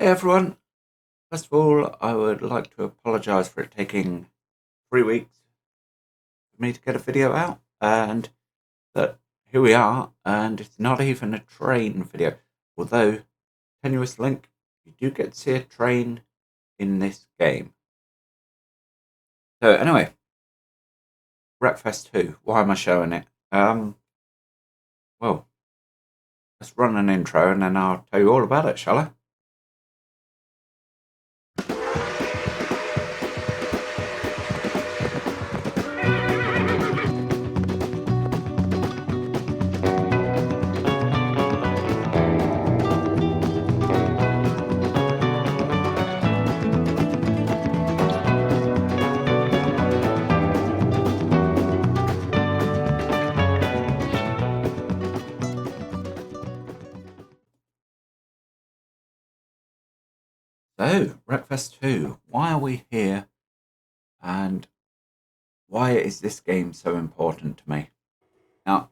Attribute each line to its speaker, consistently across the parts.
Speaker 1: Hey everyone, first of all, I would like to apologise for it taking 3 weeks for me to get a video out, and that here we are, and it's not even a train video, although, tenuous link, you do get to see a train in this game. So anyway, Wreckfest 2, why am I showing it? Well, let's run an intro and then I'll tell you all about it, shall I? So, Wreckfest 2, why are we here and why is this game so important to me? Now,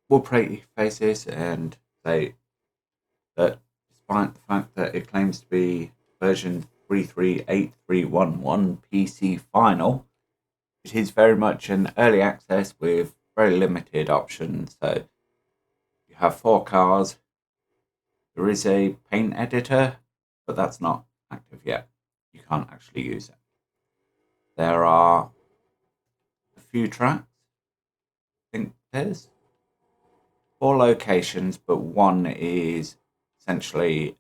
Speaker 1: we'll pretty faces and say that despite the fact that it claims to be version 338311 PC final, it is very much an early access with very limited options. So you have 4 cars, there is a paint editor, but that's not active yet. You can't actually use it. There are a few tracks. I think there's 4 locations, but one is essentially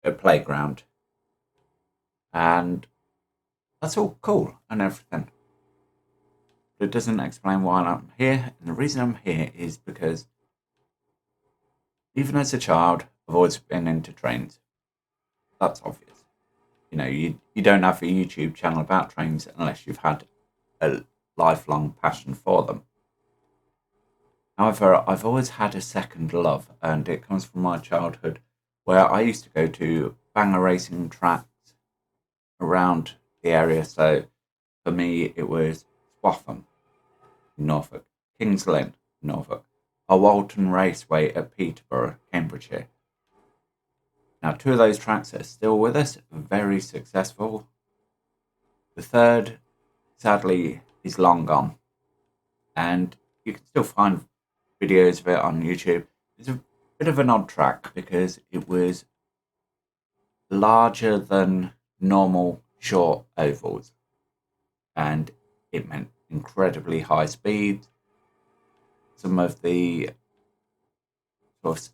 Speaker 1: a playground. And that's all cool and everything. But it doesn't explain why I'm here. And the reason I'm here is because even as a child, I've always been into trains. That's obvious. You know, you don't have a YouTube channel about trains unless you've had a lifelong passion for them. However, I've always had a second love, and it comes from my childhood, where I used to go to banger racing tracks around the area. So for me, it was Swaffham, Norfolk, Kings Lynn, Norfolk, Walton Raceway at Peterborough, Cambridgeshire. Now, 2 of those tracks are still with us, very successful. The third, sadly, is long gone, and you can still find videos of it on YouTube. It's a bit of an odd track because it was larger than normal short ovals, and it meant incredibly high speeds. Some of the sort of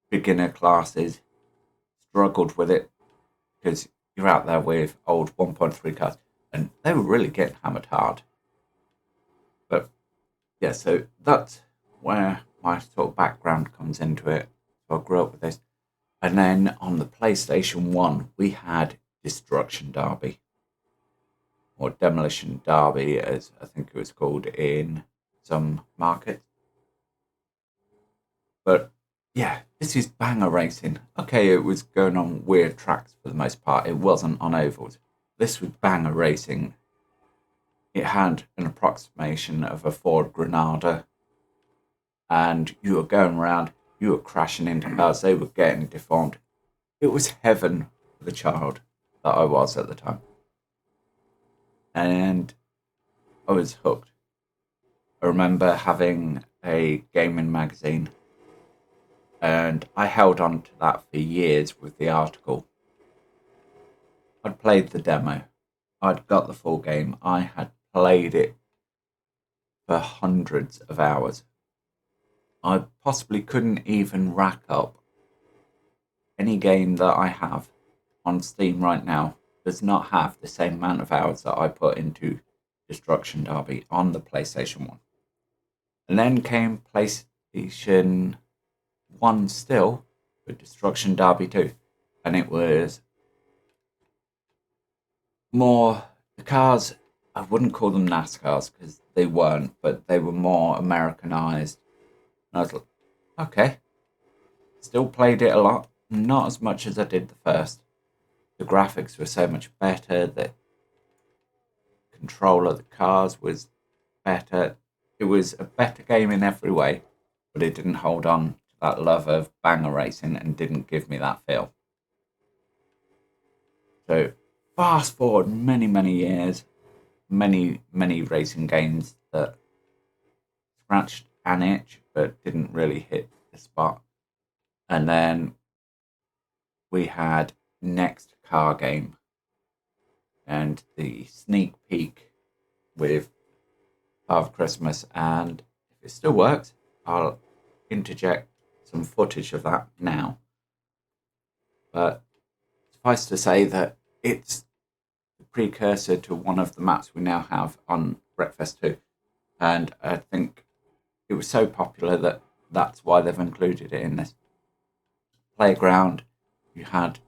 Speaker 1: beginner classes struggled with it because you're out there with old 1.3 cars and they were really getting hammered hard. But yeah, so that's where my sort of background comes into it. So I grew up with this. And then on the PlayStation 1, we had Destruction Derby, or Demolition Derby, as I think it was called in some markets. But yeah, this is banger racing. Okay, it was going on weird tracks for the most part. It wasn't on ovals. This was banger racing. It had an approximation of a Ford Granada, and you were going around, you were crashing into cars, they were getting deformed. It was heaven for the child that I was at the time. And I was hooked. I remember having a gaming magazine, and I held on to that for years with the article. I'd played the demo. I'd got the full game. I had played it for hundreds of hours. I possibly couldn't even rack up any game that I have on Steam right now does not have the same amount of hours that I put into Destruction Derby on the PlayStation 1. And then came PlayStation 1 still with Destruction Derby 2. And it was more, the cars, I wouldn't call them NASCARs because they weren't, but they were more Americanized. And I was like, okay. Still played it a lot, not as much as I did the first. The graphics were so much better, the control of the cars was better. It was a better game in every way, but it didn't hold on to that love of banger racing and didn't give me that feel. So fast forward many years, many racing games that scratched an itch but didn't really hit the spot. And then we had Next Car Game and the sneak peek with Father Christmas. And if it still works, I'll interject some footage of that now. But suffice to say that it's the precursor to one of the maps we now have on Wreckfest 2. And I think it was so popular that that's why they've included it in this playground. You had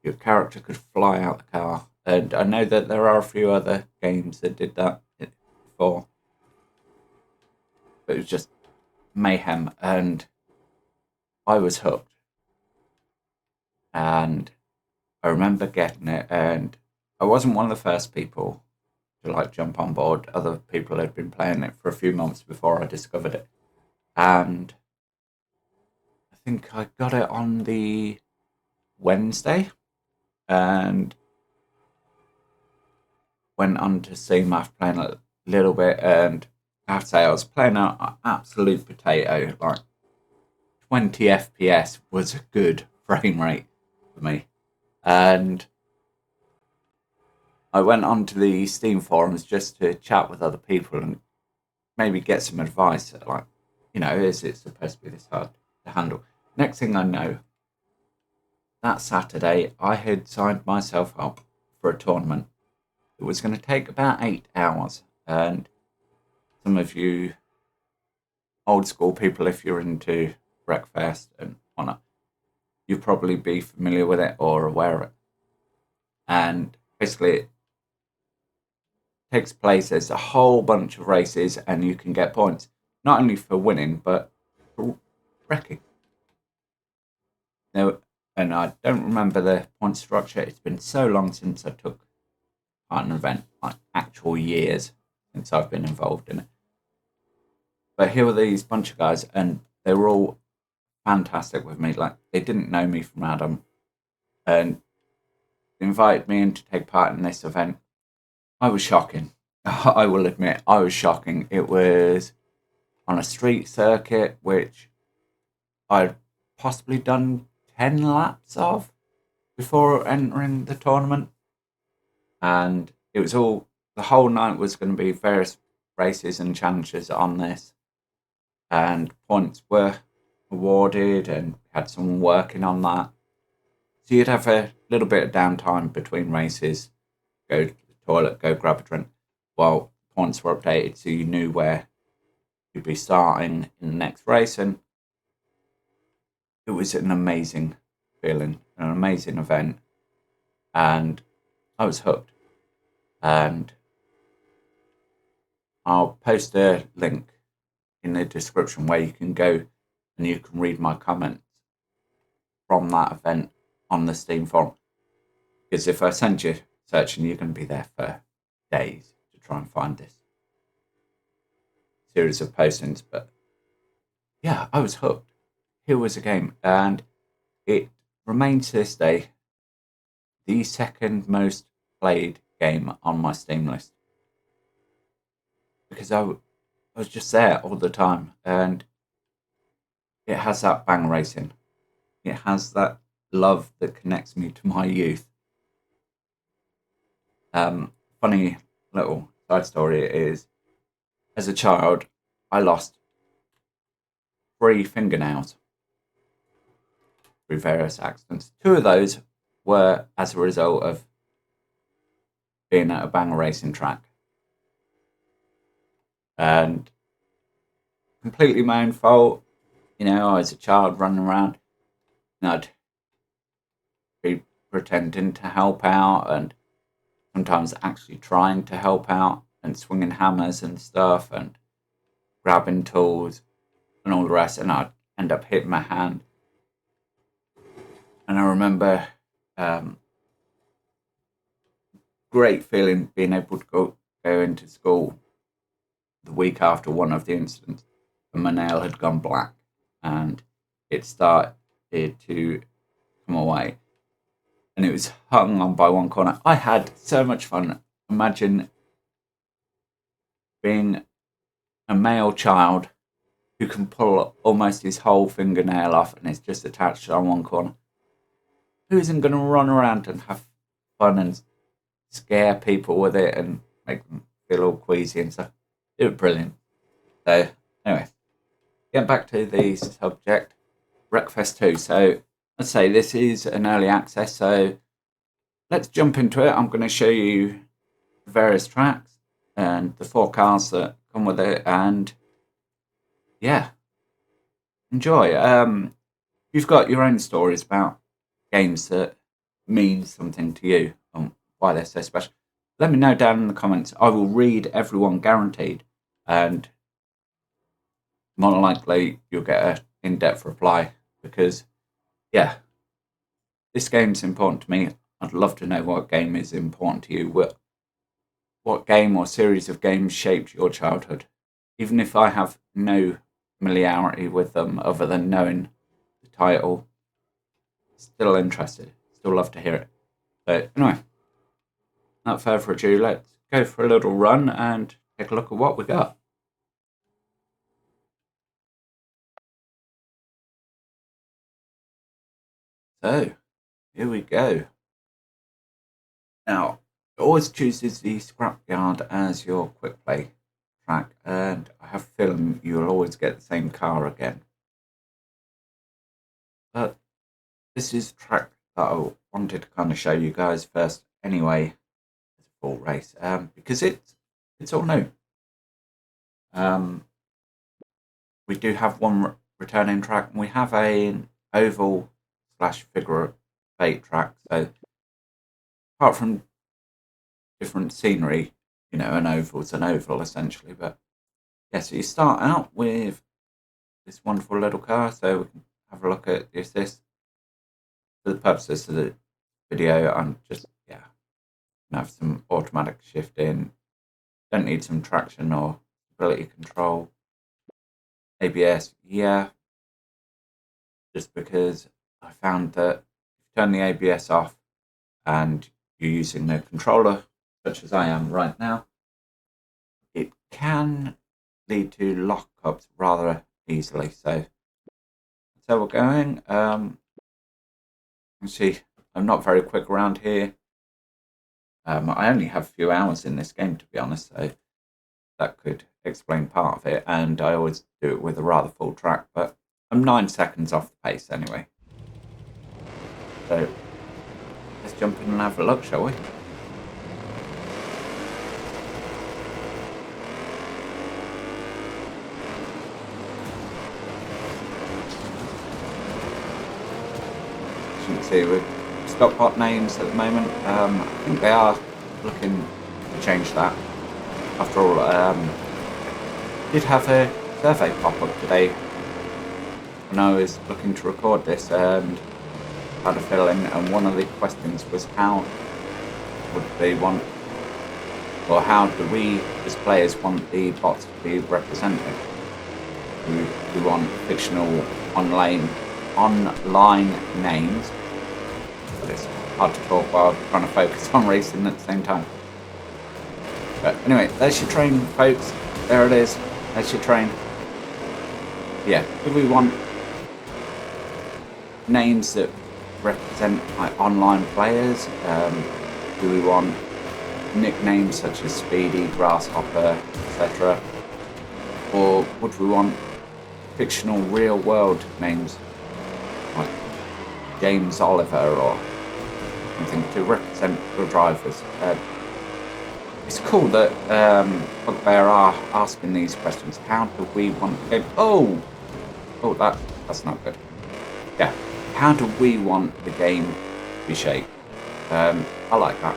Speaker 1: your character could fly out the car, and I know that there are a few other games that did that before, but it was just mayhem, and I was hooked. And I remember getting it, and I wasn't one of the first people to like jump on board. Other people had been playing it for a few months before I discovered it, and I think I got it on the Wednesday and went on to Steam after playing a little bit, and I have to say I was playing an absolute potato. Like 20 FPS was a good frame rate for me, and I went onto the Steam forums just to chat with other people and maybe get some advice. Like, is it supposed to be this hard to handle? Next thing I know, that Saturday I had signed myself up for a tournament. It was going to take about 8 hours, and some of you old school people, if you're into Wreckfest and whatnot, you'll probably be familiar with it or aware of it. And basically, it takes place as a whole bunch of races, and you can get points not only for winning but for wrecking. Now, and I don't remember the point structure. It's been so long since I took part in an event, like actual years since I've been involved in it. But here were these bunch of guys, and they were all fantastic with me. Like, they didn't know me from Adam, and invited me in to take part in this event. I was shocking. I will admit, I was shocking. It was on a street circuit, which I'd possibly done 10 laps of before entering the tournament. And it was the whole night was going to be various races and challenges on this. And points were awarded, and had someone working on that. So you'd have a little bit of downtime between races, go to the toilet, go grab a drink, while points were updated so you knew where you'd be starting in the next race. And it was an amazing feeling, an amazing event, and I was hooked. And I'll post a link in the description where you can go and you can read my comments from that event on the Steam forum. Because if I send you searching, you're going to be there for days to try and find this series of postings. But yeah, I was hooked. Here was a game, and it remains to this day the second most played game on my Steam list, because I was just there all the time, and it has that bang racing. It has that love that connects me to my youth. Funny little side story is, as a child, I lost 3 fingernails through various accidents. 2 of those were as a result of being at a banger racing track. And completely my own fault. I was a child running around, and I'd be pretending to help out, and sometimes actually trying to help out, and swinging hammers and stuff, and grabbing tools and all the rest, and I'd end up hitting my hand. And I remember great feeling being able to go into school the week after one of the incidents, and my nail had gone black, and it started to come away. and it was hung on by one corner. I had so much fun. Imagine being a male child who can pull almost his whole fingernail off and it's just attached on one corner. Who isn't going to run around and have fun and scare people with it and make them feel all queasy and stuff? It was brilliant. So, anyway, getting back to the subject, Wreckfest 2. So, let's say this is an early access, so let's jump into it. I'm going to show you the various tracks and the 4 cars that come with it, and yeah, enjoy. You've got your own stories about games that mean something to you and why they're so special. Let me know down in the comments. I will read everyone, guaranteed, and more than likely you'll get an in-depth reply because, yeah, this game's important to me. I'd love to know what game is important to you. What game or series of games shaped your childhood? Even if I have no familiarity with them other than knowing the title, still interested. Still love to hear it. So anyway, without further ado, let's go for a little run and take a look at what we got. So, here we go. Now, it always chooses the scrapyard as your quick play track, and I have a feeling you'll always get the same car again. But this is a track that I wanted to kind of show you guys first anyway, as a full race, because it's all new. We do have one returning track, and we have an oval / figure of 8 track. So apart from different scenery, you know, an oval's an oval essentially. But yeah, so you start out with this wonderful little car. So we can have a look at the assist. For the purposes of the video, I'm just, yeah, gonna have some automatic shifting. Don't need some traction or stability control. ABS, yeah, just because I found that if you turn the ABS off and you're using the controller, such as I am right now, it can lead to lockups rather easily. So that's how we're going. You see, I'm not very quick around here. I only have a few hours in this game, to be honest, so that could explain part of it. And I always do it with a rather full track, but I'm 9 seconds off the pace anyway. So let's jump in and have a look, shall we? As you can see, with stock bot names at the moment, I think they are looking to change that. After all, did have a survey pop up today when I was looking to record this and had a fill in, and one of the questions was how would they want, or how do we as players want the bots to be represented? We want fictional online names, but it's hard to talk while trying to focus on racing at the same time. But anyway, there's your train, folks. There it is. There's your train. Yeah, do we want names that represent like online players? Do we want nicknames such as Speedy, Grasshopper, etc.? Or would we want fictional real world names like James Oliver or something to represent the drivers? It's cool that Bugbear are asking these questions. How do we want the game? Oh, that's not good. Yeah, how do we want the game to be shaped? I like that.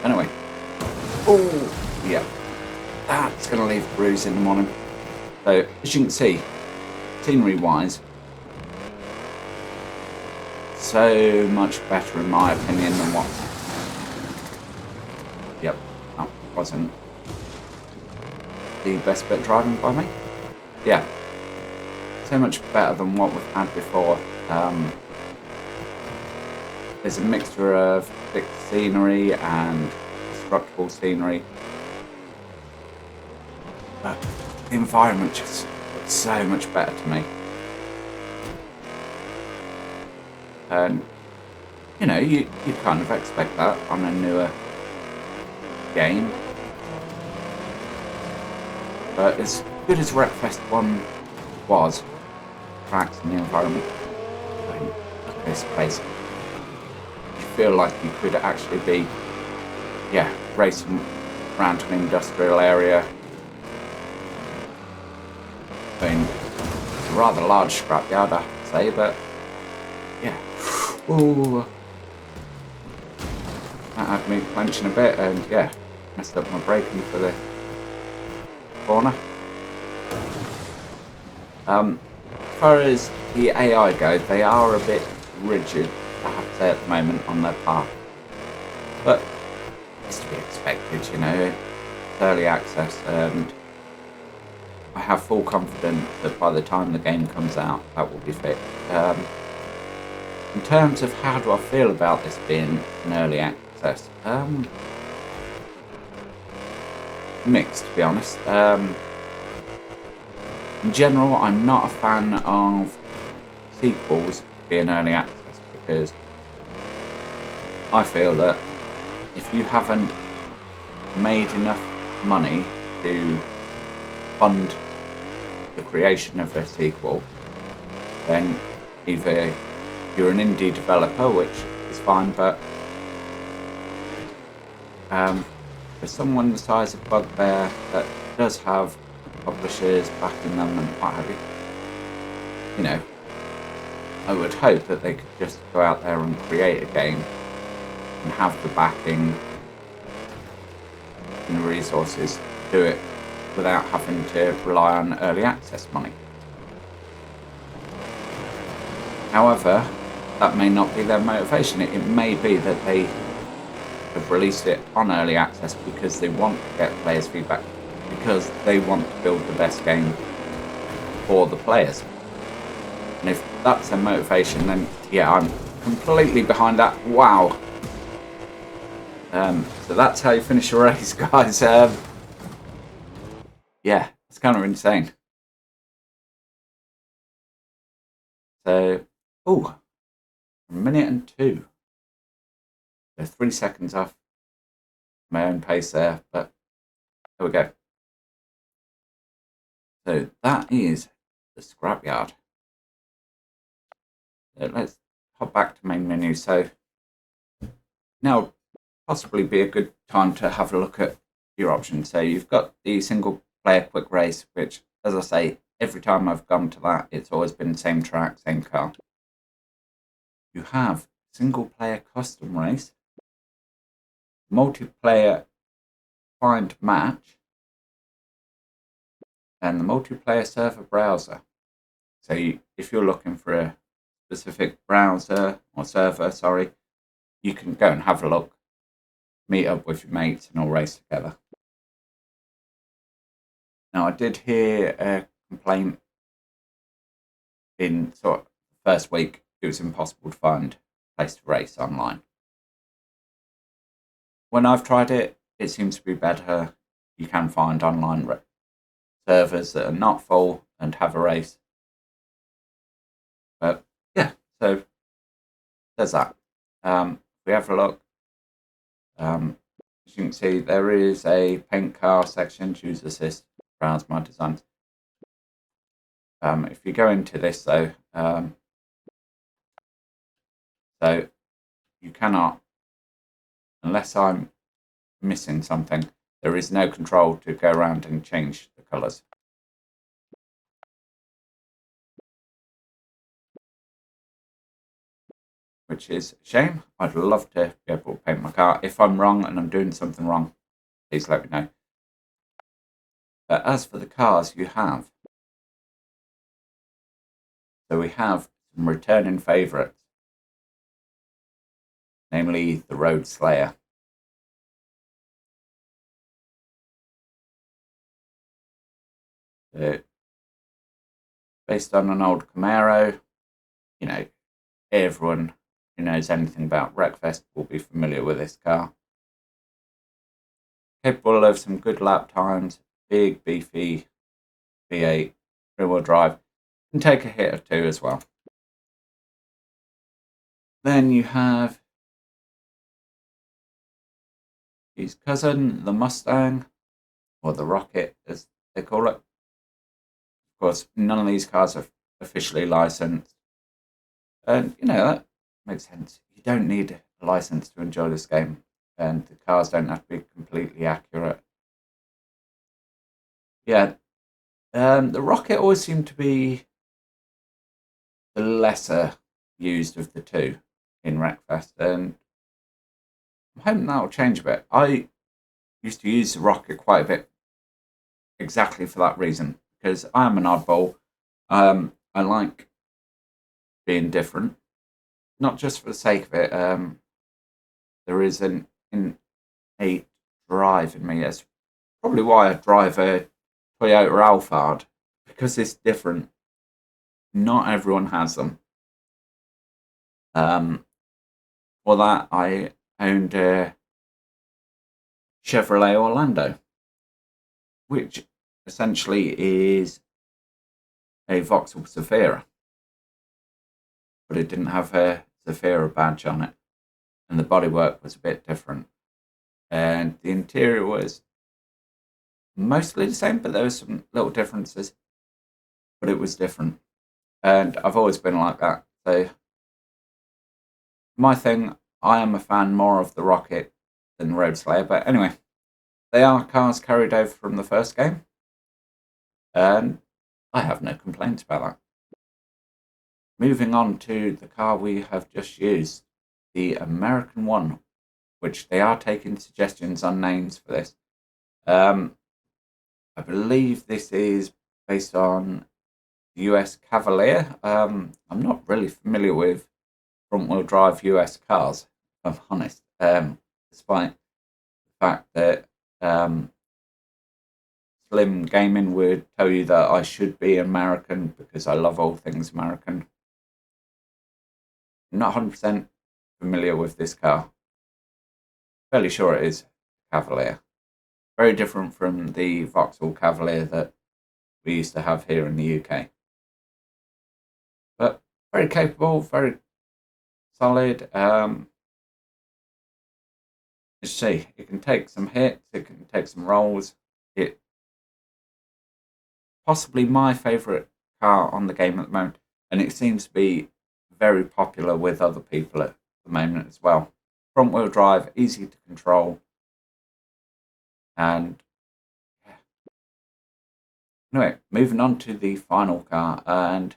Speaker 1: Anyway, oh yeah, that's gonna leave a bruise in the morning. So as you can see, scenery-wise, so much better in my opinion than what. Yep. Wasn't the best bit of driving by me. Yeah, so much better than what we've had before. there's a mixture of fixed scenery and destructible scenery. But the environment just looks so much better to me. And, you know, you kind of expect that on a newer game. But as good as Wreckfest 1 was, tracks and the environment, I mean, look at this place. You feel like you could actually be, racing around an industrial area. I mean, it's a rather large scrapyard, I have to say, but yeah. Ooh. That had me clenching a bit, and yeah, messed up my braking for the corner. As far as the AI go, they are a bit rigid, I have to say, at the moment on their path. But it's to be expected, you know. It's early access, and I have full confidence that by the time the game comes out, that will be fixed. In terms of how do I feel about this being an early access, mixed, to be honest. In general, I'm not a fan of sequels being early access because I feel that if you haven't made enough money to fund the creation of a sequel, then either you're an indie developer, which is fine, but for someone the size of Bugbear that does have publishers backing them and what have you, you know, I would hope that they could just go out there and create a game and have the backing and the resources to do it without having to rely on early access money. However, that may not be their motivation. It may be that they have released it on early access because they want to get players' feedback, because they want to build the best game for the players. And if that's their motivation, then yeah, I'm completely behind that. Wow. So that's how you finish a race, guys. Yeah, it's kind of insane. So, a minute and 2. So 3 seconds off my own pace there, but there we go. So that is the scrapyard. So let's hop back to main menu. So now possibly be a good time to have a look at your options. So you've got the single player quick race, which, as I say, every time I've gone to that, it's always been the same track, same car. You have single player custom race, multiplayer find match, and the multiplayer server browser. So if you're looking for a specific browser or server, you can go and have a look, meet up with your mates and all race together. Now, I did hear a complaint in sort of the first week it was impossible to find a place to race online. When I've tried it, it seems to be better. You can find online servers that are not full and have a race. But yeah, so there's that. We have a look. As you can see, there is a paint car section, choose assist, browse my designs. If you go into this though, so you cannot, unless I'm missing something, there is no control to go around and change the colours. Which is a shame. I'd love to be able to paint my car. If I'm wrong and I'm doing something wrong, please let me know. But as for the cars you have, so we have some returning favourites, namely the Road Slayer. Based on an old Camaro, you know, everyone who knows anything about Wreckfest will be familiar with this car. Capable of some good lap times, big, beefy V8, rear-wheel drive, can take a hit or two as well. Then you have his cousin, the Mustang, or the Rocket, as they call it. Of course, none of these cars are officially licensed. And, that makes sense. You don't need a license to enjoy this game, and the cars don't have to be completely accurate. Yeah, the Rocket always seemed to be the lesser used of the two in Wreckfest, and I'm hoping that will change a bit. I used to use the Rocket quite a bit exactly for that reason, because I am an oddball. I like being different, not just for the sake of it. There is an innate drive in me. That's probably why I drive a Toyota Alphard, because it's different. Not everyone has them. For that, I owned a Chevrolet Orlando, which essentially is a Vauxhall Zafira, but it didn't have a Zafira badge on it, and the bodywork was a bit different, and the interior was mostly the same, but there were some little differences, but it was different, and I've always been like that. So my thing, I am a fan more of the Rocket than Road Slayer, but anyway, they are cars carried over from the first game, and I have no complaints about that. Moving on to the car we have just used, the American one, which they are taking suggestions on names for this. I believe this is based on the US Cavalier. I'm not really familiar with front-wheel drive US cars, if I'm honest, despite the fact that Slim Gaming would tell you that I should be American because I love all things American. I'm not 100% familiar with this car. Fairly sure it is Cavalier. Very different from the Vauxhall Cavalier that we used to have here in the UK. But very capable, very solid. Let's see, it can take some hits, it can take some rolls. It possibly my favourite car on the game at the moment, and it seems to be very popular with other people at the moment as well. Front wheel drive, easy to control, and yeah. Anyway, moving on to the final car, and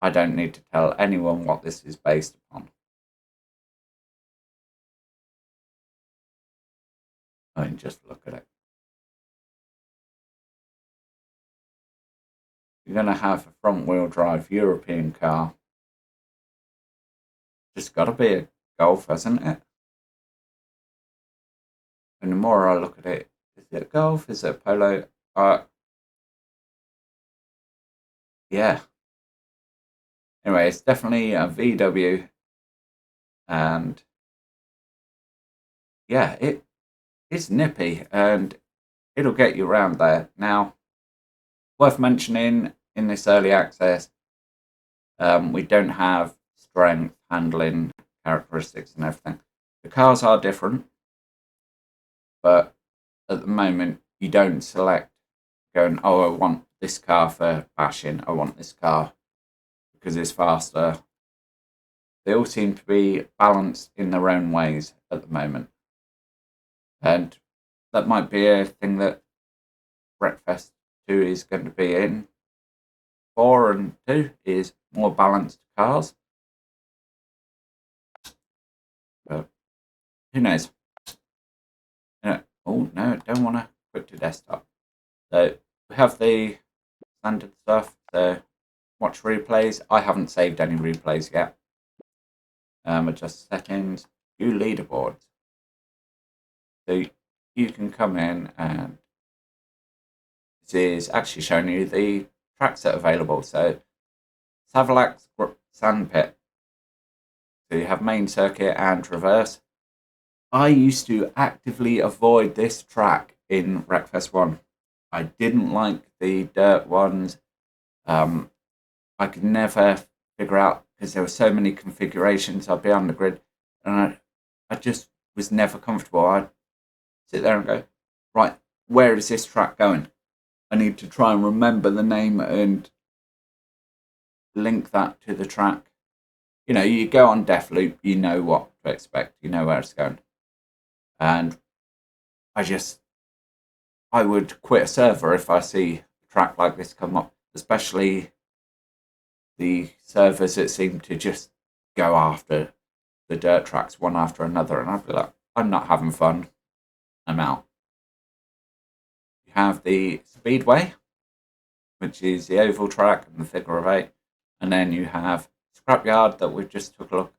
Speaker 1: I don't need to tell anyone what this is based upon. I mean, just look at it. You're going to have a front wheel drive European car. Just got to be a Golf, hasn't it? And the more I look at it, is it a Golf? Is it a Polo? Yeah. Anyway, it's definitely a VW, and yeah, it's nippy, and it'll get you around there. Now, worth mentioning in this early access, we don't have strength, handling, characteristics, and everything. The cars are different, but at the moment, you don't select going, oh, I want this car for bashing, I want this car because it's faster. They all seem to be balanced in their own ways at the moment. And that might be a thing that Wreckfest 2 is going to be in. 4 and 2 is more balanced cars. But who knows? Oh, no, I don't want to quit to desktop. So we have the standard stuff. So watch replays. I haven't saved any replays yet. Adjust settings. View leaderboards. So you can come in, and this is actually showing you the tracks that are available. So Savalak's Sandpit. So you have main circuit and traverse. I used to actively avoid this track in Wreckfest 1. I didn't like the dirt ones. I could never figure out, because there were so many configurations. I'd be on the grid and I just was never comfortable. I'd sit there and go, right, where is this track going? I need to try and remember the name and link that to the track. You know, you go on Deathloop, you know what to expect, you know where it's going. And I would quit a server if I see a track like this come up, especially the servers that seem to just go after the dirt tracks one after another. And I'd be like, I'm not having fun. I'm out. You have the Speedway, which is the oval track and the figure of 8. And then you have Scrapyard that we just took a look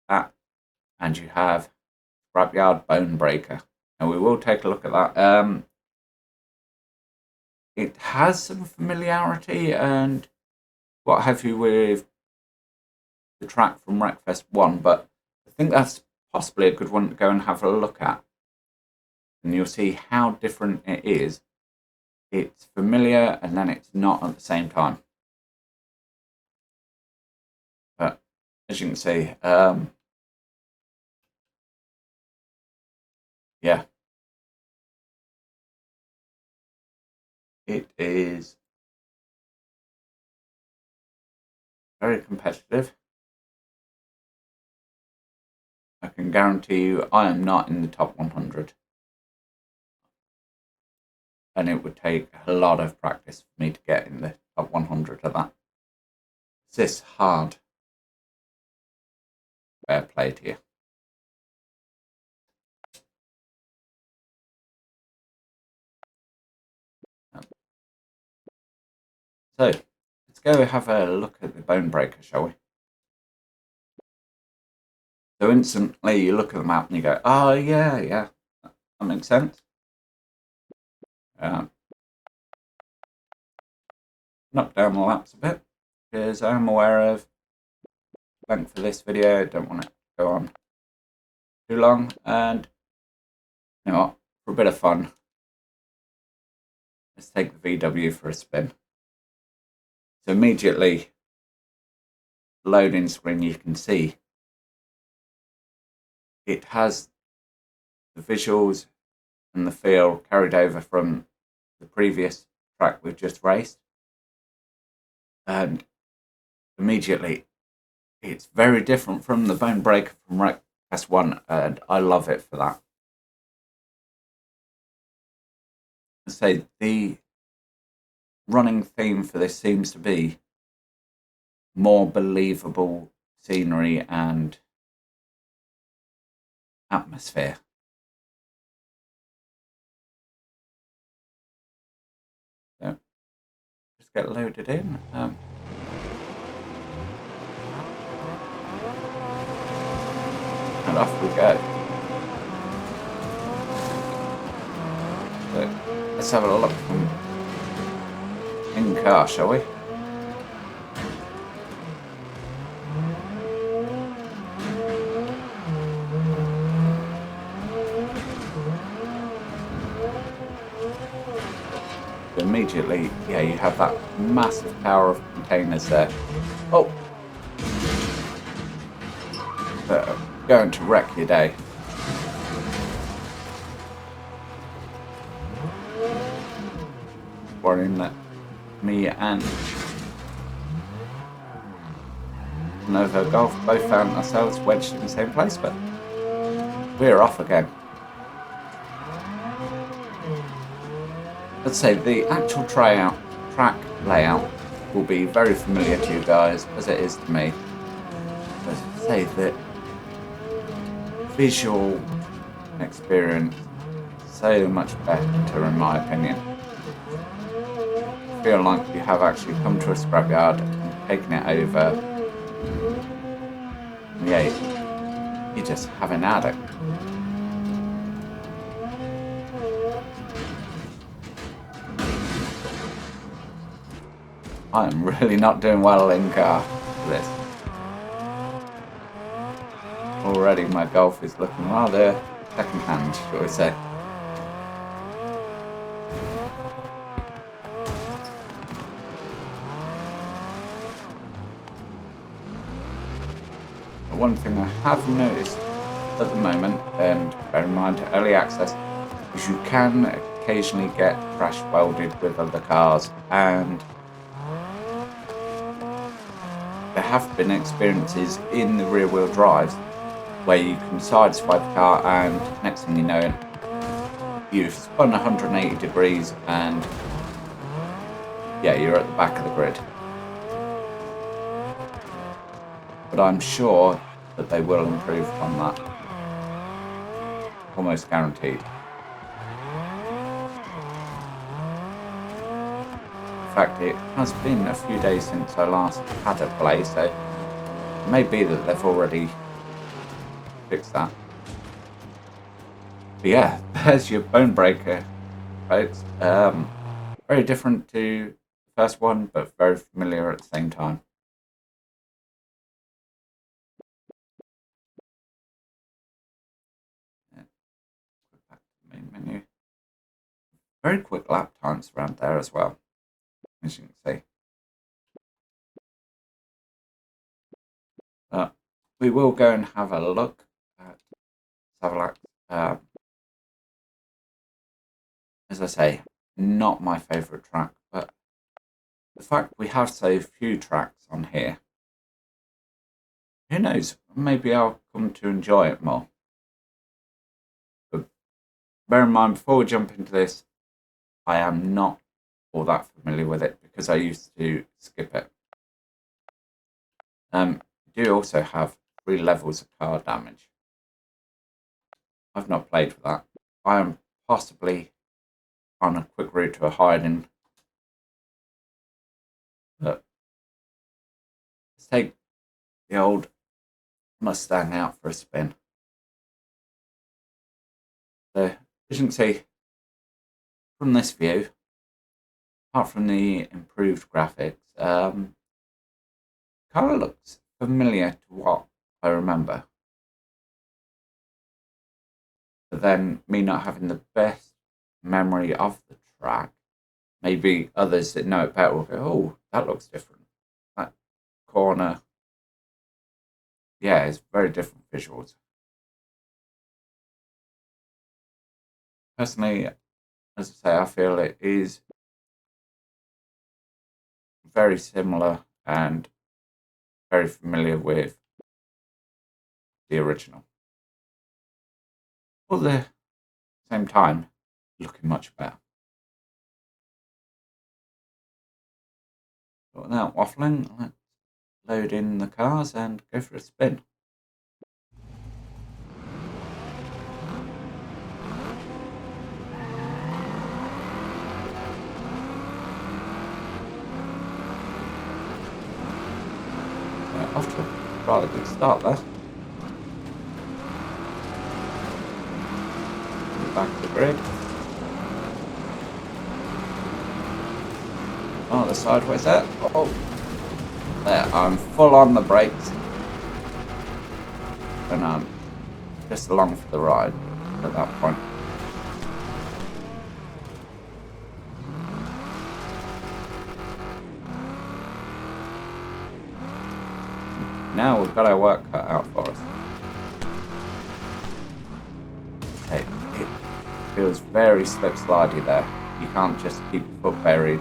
Speaker 1: at. And you have Scrapyard Bone Breaker. And we will take a look at that. It has some familiarity and what have you with the track from Wreckfest 1, but I think that's possibly a good one to go and have a look at. And you'll see how different it is. It's familiar and then it's not at the same time. But as you can see, yeah. It is very competitive. I can guarantee you I am not in the top 100. And it would take a lot of practice for me to get in the top 100 of that. It's this hard. Fair play to you. So, let's go have a look at the Bone Breaker, shall we? So instantly you look at the map and you go, oh yeah, that makes sense. Knock down the laps a bit, because I'm aware of length for this video, don't want it to go on too long, and you know what, for a bit of fun, let's take the VW for a spin. So immediately, loading screen, you can see it has the visuals and the feel carried over from the previous track we've just raced. And immediately, it's very different from the Bone Breaker from Wreckfest 1, and I love it for that. So the running theme for this seems to be more believable scenery and atmosphere. So just get loaded in. And off we go. So let's have a look from in car, shall we? Immediately, yeah, you have that massive power of containers there. Oh! That are going to wreck your day. Worrying that me and Novo Golf both found ourselves wedged in the same place, but we're off again. Let's say the actual track layout will be very familiar to you guys, as it is to me. Let's say that visual experience is so much better in my opinion. I feel like you have actually come to a scrapyard and taken it over. And yeah, you just haven't had it. I'm really not doing well in car for this. already my Golf is looking rather second-hand, shall we say. But one thing I have noticed at the moment, and bear in mind early access, is you can occasionally get crash welded with other cars, and there have been experiences in the rear wheel drives where you can sideswipe a car and next thing you know you've spun 180 degrees and yeah, you're at the back of the grid. But I'm sure that they will improve on that. Almost guaranteed. In fact, it has been a few days since I last had a play, so it may be that they've already fixed that. But yeah, there's your bone breaker, folks. Very different to the first one, but very familiar at the same time. Back to the main menu. Very quick lap times around there as well, as you can see. We will go and have a look at Savalax. As I say, not my favourite track, but the fact we have so few tracks on here, who knows, maybe I'll come to enjoy it more. But bear in mind, before we jump into this, I am not all that familiar with it because I used to skip it. You do also have 3 levels of car damage. I've not played with that. I am possibly on a quick route to a hiding. But let's take the old Mustang out for a spin. So, as you can see, from this view, apart from the improved graphics, car looks familiar to what I remember. But then, me not having the best memory of the track, maybe others that know it better will go, oh, that looks different. That corner, yeah, it's very different visuals. Personally, as I say, I feel it is very similar and very familiar with the original. At the same time, looking much better. But without waffling, let's load in the cars and go for a spin. Off to a rather good start there. Back to the grid. Oh, the sideways there. Oh, there. I'm full on the brakes, and I'm just along for the ride at that point. Now we've got our work cut out for us. It feels very slip slidey there. You can't just keep your foot buried.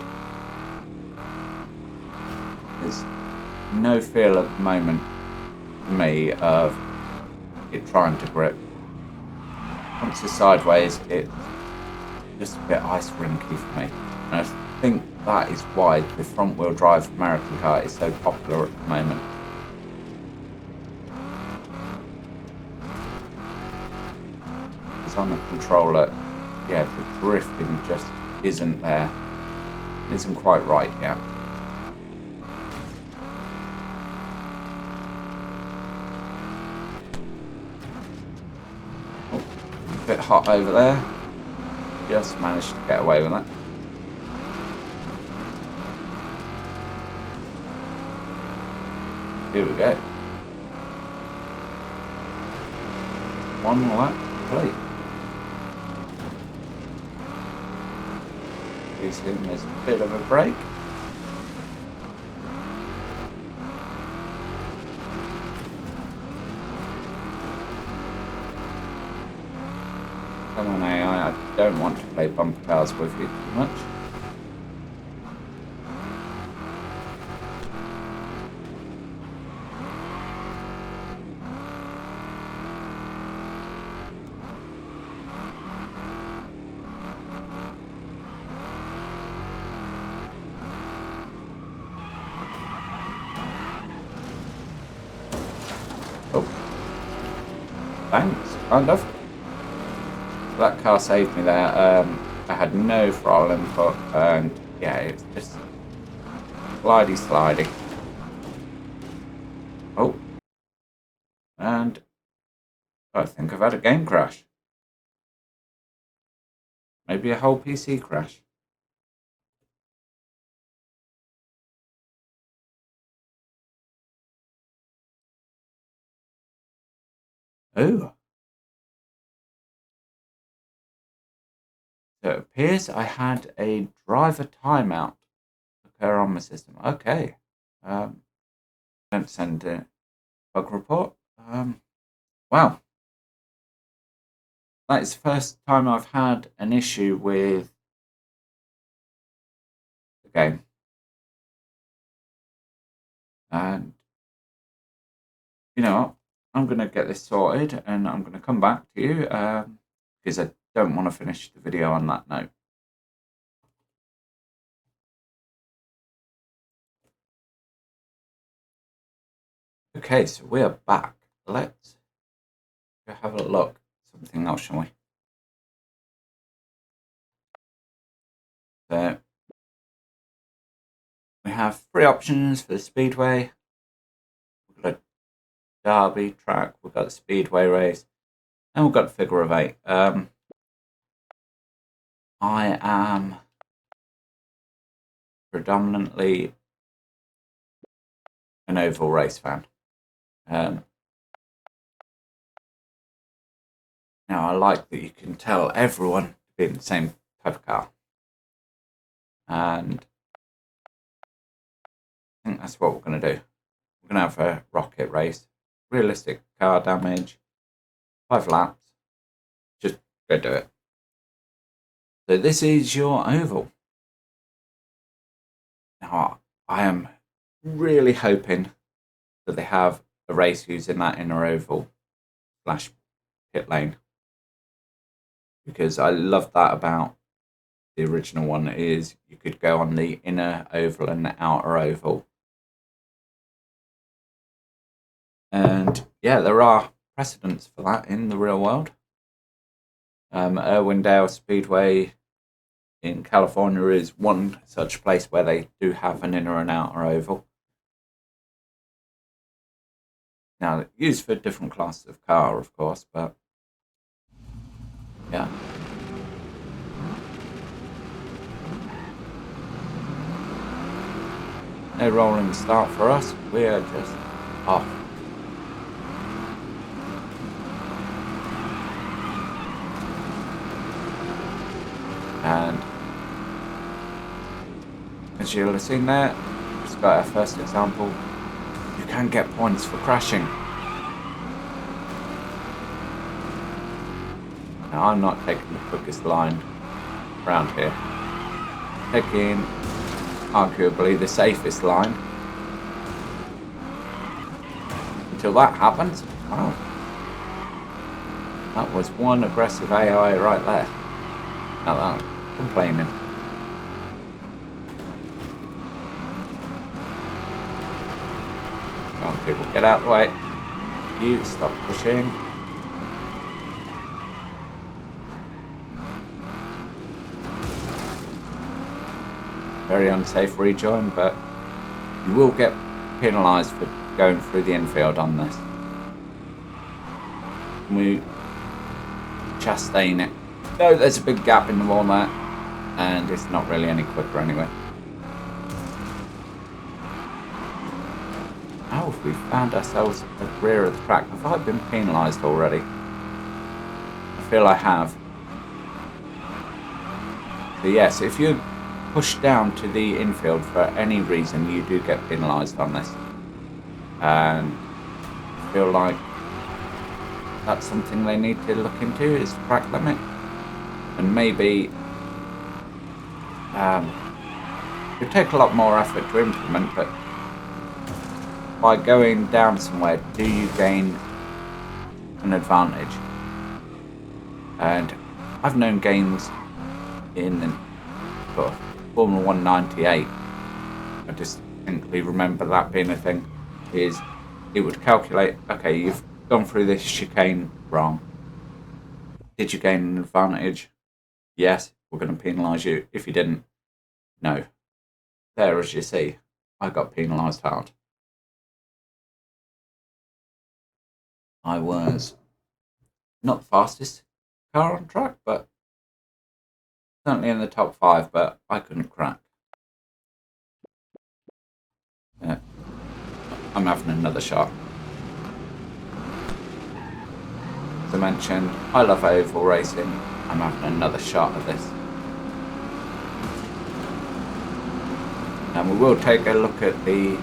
Speaker 1: There's no feel at the moment for me of it trying to grip. Once it's sideways, it's just a bit ice rinky for me. And I think that is why the front wheel drive American car is so popular at the moment. On the controller, yeah, the drifting just isn't there. It isn't quite right yet. Oh, a bit hot over there. Just managed to get away with it. Here we go. one lap complete. Gives him a bit of a break. Come on, AI, I don't want to play bumper cars with you too much. Oh, thanks, kind of. That car saved me there. I had no throttle input, and yeah, it's just slidey. Oh, and I think I've had a game crash. Maybe a whole PC crash. Oh. So it appears I had a driver timeout occur on my system. Okay. Don't send a bug report. Wow. That is the first time I've had an issue with the game. And, you know, I'm going to get this sorted and I'm going to come back to you because I don't want to finish the video on that note. Okay, so we are back. Let's go have a look at something else, shall we? So we have 3 options for the speedway. We've got a derby track, we've got the speedway race, and we've got the figure of 8. I am predominantly an oval race fan. Now I like that you can tell everyone to be in the same type of car. And I think that's what we're going to do. We're going to have a rocket race, realistic car damage, 5 laps. Just go do it. So this is your oval. Now I am really hoping that they have a race using that inner oval / pit lane, because I love that about the original one is you could go on the inner oval and the outer oval. And yeah, there are precedents for that in the real world. Irwindale Speedway in California is one such place where they do have an inner and outer oval. Now, used for different classes of car, of course, but yeah. No rolling start for us. We are just off. And as you'll have seen there, just got our first example. You can get points for crashing. Now I'm not taking the quickest line around here. Taking arguably the safest line. Until that happens. Wow. That was one aggressive AI right there. Now that I'm complaining. Come on, people, get out of the way. You stop pushing. Very unsafe rejoin, but you will get penalised for going through the infield on this. We chastain it. No, there's a big gap in the wall there, and it's not really any quicker anyway. Oh, we found ourselves at the rear of the track. Have I been penalised already? feel I have. So yes, if you push down to the infield for any reason, you do get penalised on this. And I feel like that's something they need to look into, is track limit. And maybe it would take a lot more effort to implement, but by going down somewhere, do you gain an advantage? And I've known games in Formula 198. I distinctly remember that being a thing. Is it would calculate, okay, you've gone through this chicane wrong. Did you gain an advantage? Yes, we're going to penalise you. If you didn't, no. There, as you see, I got penalised hard. I was not the fastest car on track, but certainly in the top 5, but I couldn't crack. Yeah. I'm having another shot. As I mentioned, I love oval racing. I'm having another shot at this. And we will take a look at the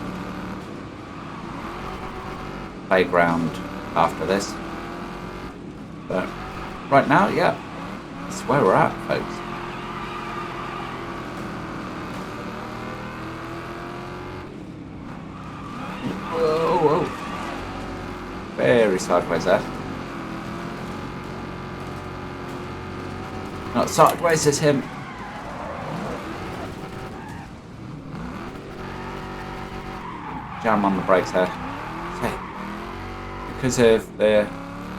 Speaker 1: playground after this. But right now, yeah, that's where we're at, folks. Whoa, whoa. Very sideways there. Not sideways as him. Jam on the brakes there. Because of the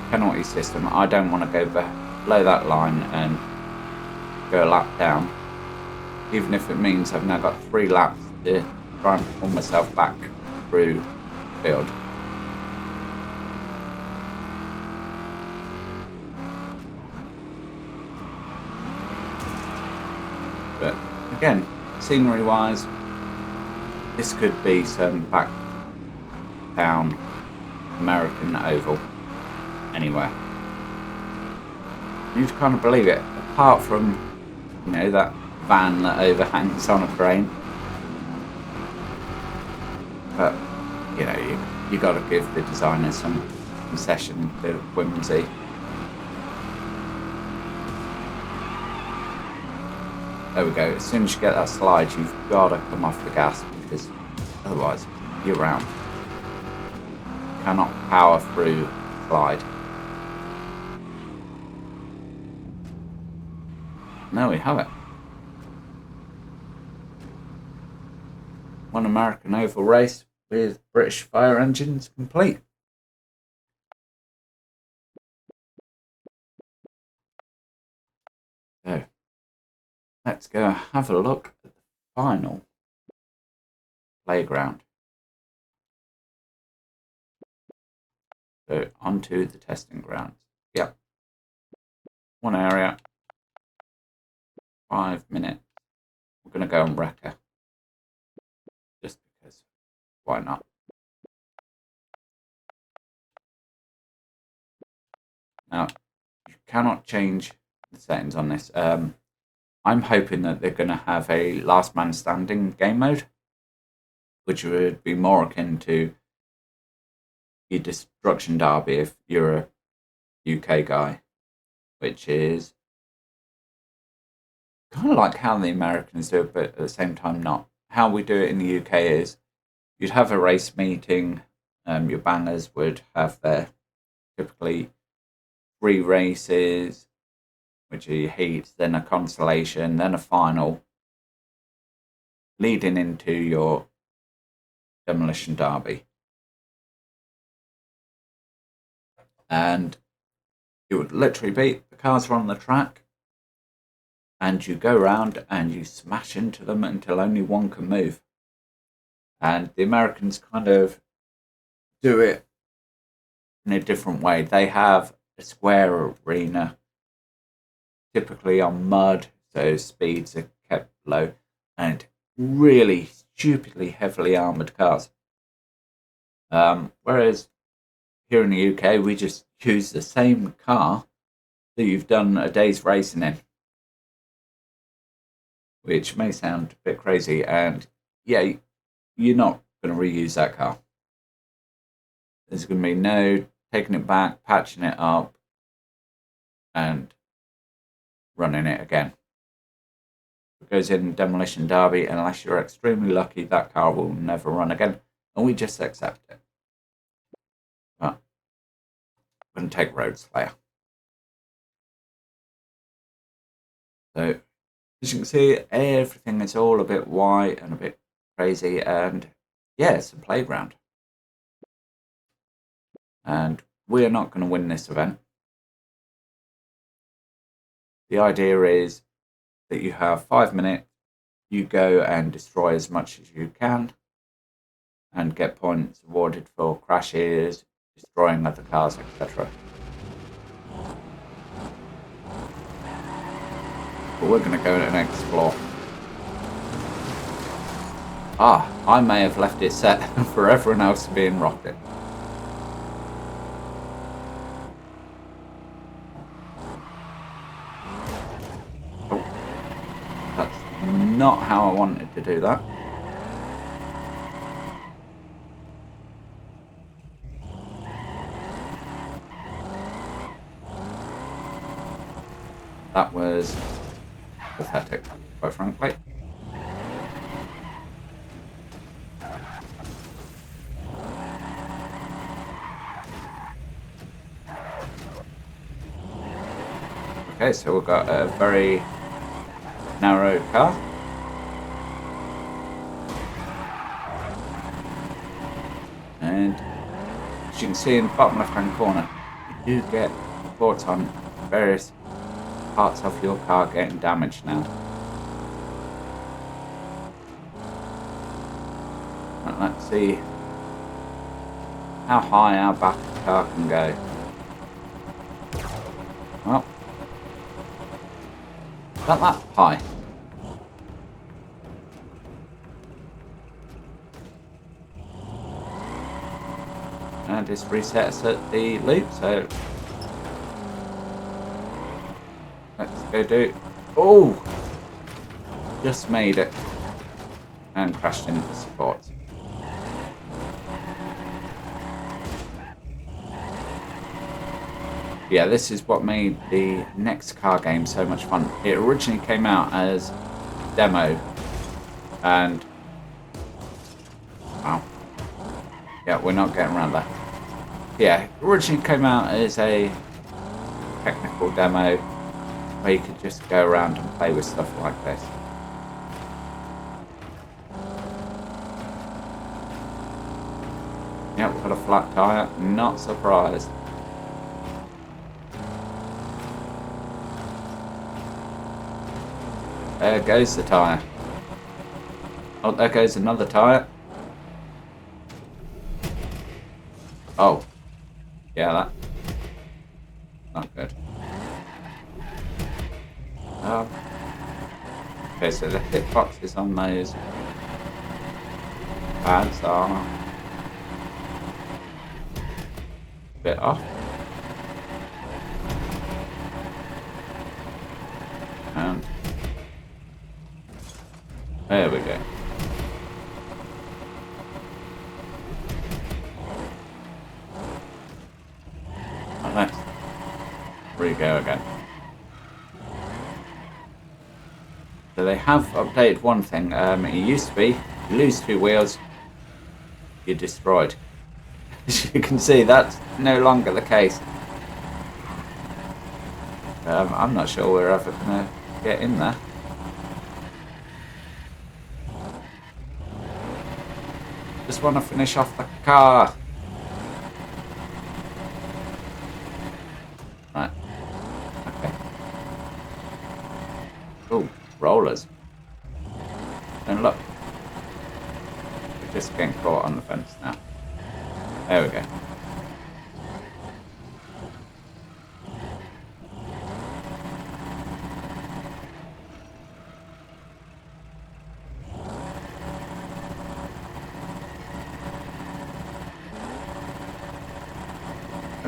Speaker 1: penalty system, I don't want to go below that line and go a lap down. Even if it means I've now got 3 laps to try and pull myself back through the field. But again, scenery wise, this could be some back down American oval anywhere. You just can't believe it. Apart from, you know, that van that overhangs on a crane. But, you know, you got to give the designers some concession to whimsy. There we go. As soon as you get that slide, you've got to come off the gas, because otherwise you're around. Cannot power through slide. There we have it. One American oval race with British fire engines complete. So let's go have a look at the final playground. So onto the testing grounds. Yep. One area. 5 minutes. We're going to go on Wrecker. Just because. Why not? Now, you cannot change the settings on this. I'm hoping that they're going to have a last man standing game mode, which would be more akin to your Destruction Derby if you're a UK guy, which is kind of like how the Americans do it, but at the same time not. How we do it in the UK is you'd have a race meeting, your bangers would have their typically 3 races, which are your heats, then a consolation, then a final, leading into your Demolition Derby. And it would literally be, the cars are on the track, and you go around and you smash into them until only one can move. And the Americans kind of do it in a different way. They have a square arena, typically on mud, so speeds are kept low, and really stupidly heavily armoured cars. Whereas here in the UK, we just use the same car that you've done a day's racing in, which may sound a bit crazy, and yeah, you're not going to reuse that car. There's going to be no taking it back, patching it up, and running it again. It goes in demolition derby, and unless you're extremely lucky, that car will never run again, and we just accept it. But we're going to take Road Slayer. So, as you can see, everything is all a bit white and a bit crazy, and yeah, it's a playground. And we are not going to win this event. The idea is that you have 5 minutes, you go and destroy as much as you can, and get points awarded for crashes, destroying other cars, etc. But we're going to go and explore. I may have left it set for everyone else to be in Rocket. Oh, that's not how I wanted to do that. That was pathetic, quite frankly. Okay, so we've got a very narrow car. And as you can see in the bottom left hand corner, you do get reports on various parts of your car getting damaged now. Right, let's see how high our back car can go. Well, not that high. And just reset us at the loop, so let's go do. Oh! Just made it. And crashed into the support. Yeah, this is what made the next car game so much fun. It originally came out as demo, and wow, yeah, we're not getting around that. Yeah, it originally came out as a technical demo where you could just go around and play with stuff like this. Yeah, we've got a flat tyre, not surprised. There goes the tyre. Oh, there goes another tyre. Oh. Yeah, that. Not good. Okay, so the hitboxes on those pads are a bit off. And there we go. And let's re-go again. So they have updated one thing. It used to be, you lose 2 wheels, you're destroyed. As you can see, that's no longer the case. I'm not sure we're ever going to get in there. Just want to finish off the car. Right. Okay. Oh, rollers. And look. We're just getting caught on the fence now. There we go.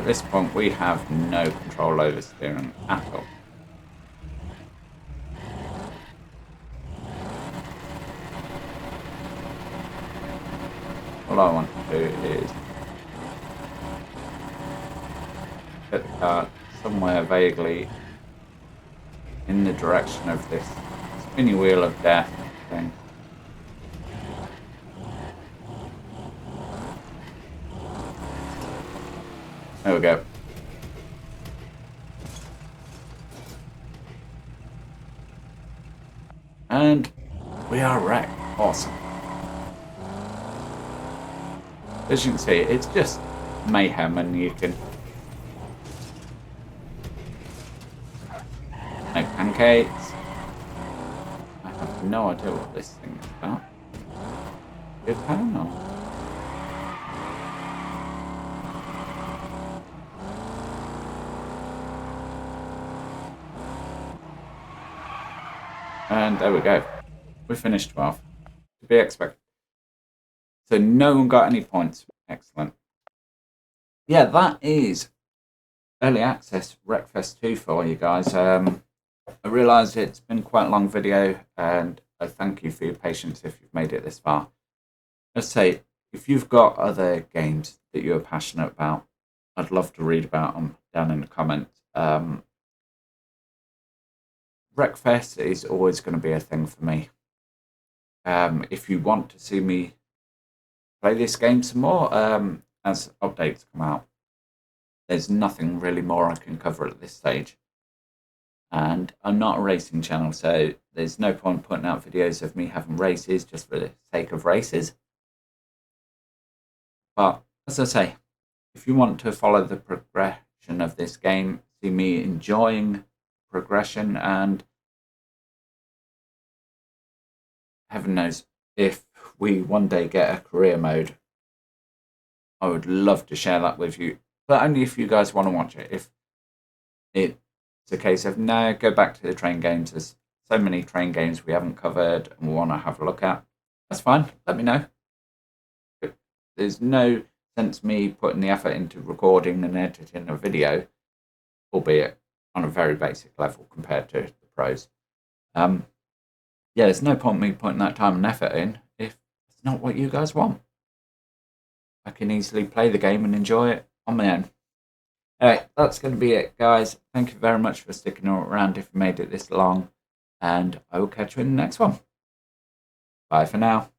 Speaker 1: At this point, we have no control over steering at all. All I want to do is get the car somewhere vaguely in the direction of this spinny wheel of death thing. There we go. And we are wrecked. Awesome. As you can see, it's just mayhem, and you can... No pancakes. I have no idea what this thing is about. Good panel. And there we go. We finished 12th. To be expected. So no one got any points. Excellent. Yeah, that is early access Wreckfest 2 for you guys. I realise it's been quite a long video, and I thank you for your patience if you've made it this far. Let's say, if you've got other games that you're passionate about, I'd love to read about them down in the comments. Wreckfest is always going to be a thing for me. If you want to see me play this game some more as updates come out, there's nothing really more I can cover at this stage. And I'm not a racing channel, so there's no point putting out videos of me having races just for the sake of races. But as I say, if you want to follow the progression of this game, see me enjoying progression, and heaven knows, if we one day get a career mode, I would love to share that with you, but only if you guys want to watch it. If it's a case of, no, go back to the train games, there's so many train games we haven't covered and we want to have a look at, that's fine, let me know. There's no sense me putting the effort into recording and editing a video, albeit on a very basic level compared to the pros. Yeah, there's no point me putting that time and effort in if it's not what you guys want. I can easily play the game and enjoy it on my own. Alright, that's going to be it, guys. Thank you very much for sticking around if you made it this long, and I will catch you in the next one. Bye for now.